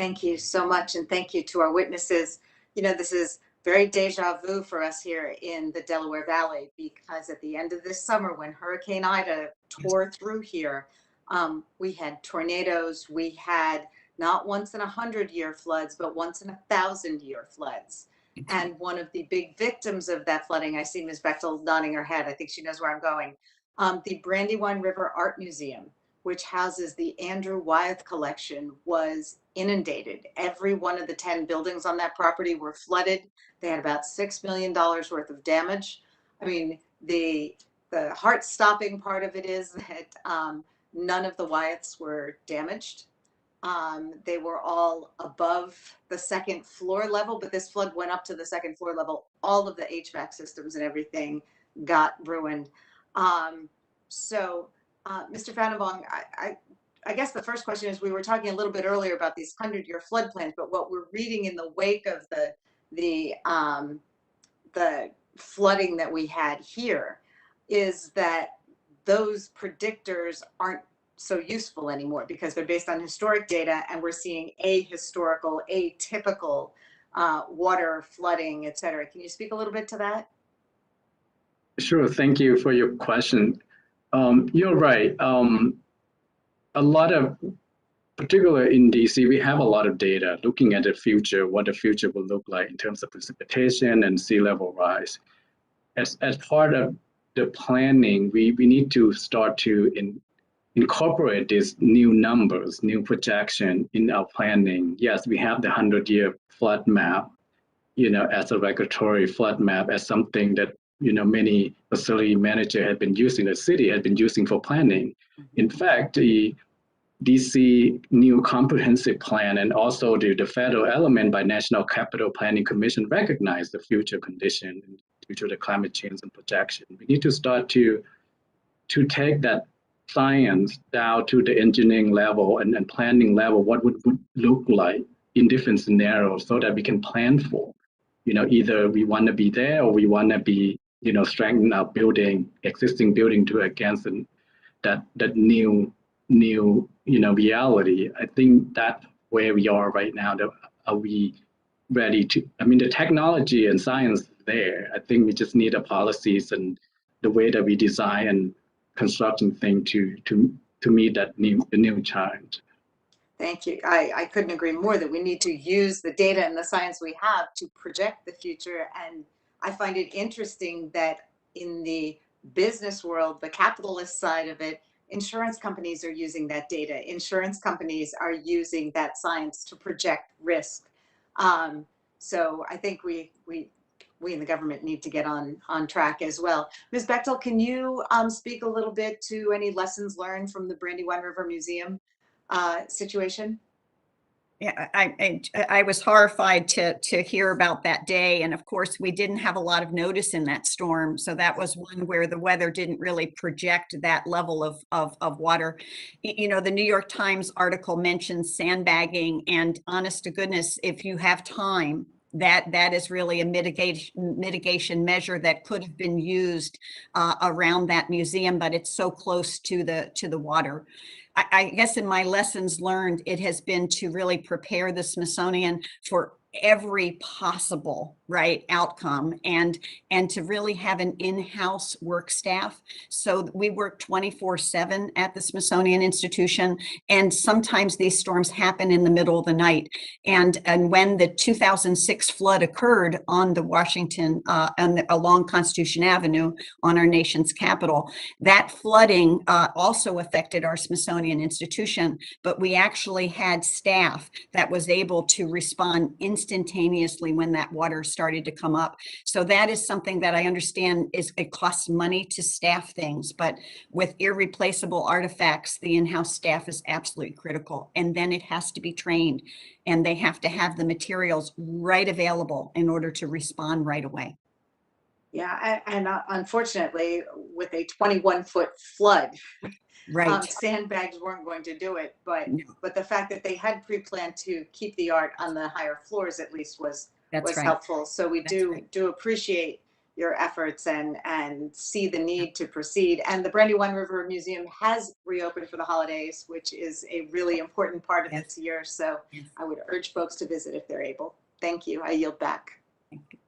Thank you so much, and thank you to our witnesses. You know, this is very deja vu for us here in the Delaware Valley, because at the end of this summer, when Hurricane Ida tore through here, we had tornadoes, we had not once in 100-year floods, but once in 1,000-year floods. And one of the big victims of that flooding, I see Ms. Bechtel nodding her head, I think she knows where I'm going, the Brandywine River Art Museum, which houses the Andrew Wyeth collection, was inundated. Every one of the 10 buildings on that property were flooded. They had about $6 million worth of damage. I mean, the heart-stopping part of it is that none of the Wyeths were damaged. They were all above the second floor level, but this flood went up to the second floor level. All of the HVAC systems and everything got ruined. Mr. Fanabong, I guess the first question is, we were talking a little bit earlier about these 100-year flood plans, but what we're reading in the wake of the flooding that we had here is that those predictors aren't so useful anymore, because they're based on historic data, and we're seeing ahistorical, atypical water flooding, et cetera. Can you speak a little bit to that? Sure, thank you for your question. You're right. A lot of, particularly in DC, we have a lot of data looking at the future, what the future will look like in terms of precipitation and sea level rise. As part of the planning, we need to start to incorporate these new numbers, new projection in our planning. Yes, we have the 100-year flood map, as a regulatory flood map, as something that many facility managers have been using, the city had been using for planning. In fact, the DC new comprehensive plan and also the federal element by National Capital Planning Commission recognize the future condition due to the climate change and projection. We need to start to take that science down to the engineering level and planning level, what would look like in different scenarios, so that we can plan for, either we want to be there or we want to be, strengthen our existing building to against that new reality. I think that's where we are right now. Are we ready to, the technology and science is there. I think we just need the policies and the way that we design and constructing thing to meet that new challenge. Thank you. I couldn't agree more that we need to use the data and the science we have to project the future. And I find it interesting that in the business world, the capitalist side of it, insurance companies are using that data. Insurance companies are using that science to project risk. So I think we in the government need to get on track as well. Ms. Bechtel, can you speak a little bit to any lessons learned from the Brandywine River Museum situation? Yeah, I was horrified to hear about that day. And of course, we didn't have a lot of notice in that storm. So that was one where the weather didn't really project that level of water. The New York Times article mentions sandbagging, and honest to goodness, if you have time, that is really a mitigation measure that could have been used around that museum, but it's so close to the water. I guess in my lessons learned, it has been to really prepare the Smithsonian for every possible outcome, and to really have an in-house work staff. So we work 24/7 at the Smithsonian Institution, and sometimes these storms happen in the middle of the night. And when the 2006 flood occurred on the Washington and along Constitution Avenue on our nation's capital, that flooding also affected our Smithsonian Institution, but we actually had staff that was able to respond instantaneously when that water started to come up. So that is something that I understand it costs money to staff things, but with irreplaceable artifacts, the in-house staff is absolutely critical. And then it has to be trained, and they have to have the materials right available in order to respond right away. Yeah, and unfortunately, with a 21-foot flood, sandbags weren't going to do it. But the fact that they had pre-planned to keep the art on the higher floors at least was helpful. So we do appreciate your efforts and see the need to proceed. And the Brandywine River Museum has reopened for the holidays, which is a really important part of Yes. this year. So Yes. I would urge folks to visit if they're able. Thank you. I yield back. Thank you.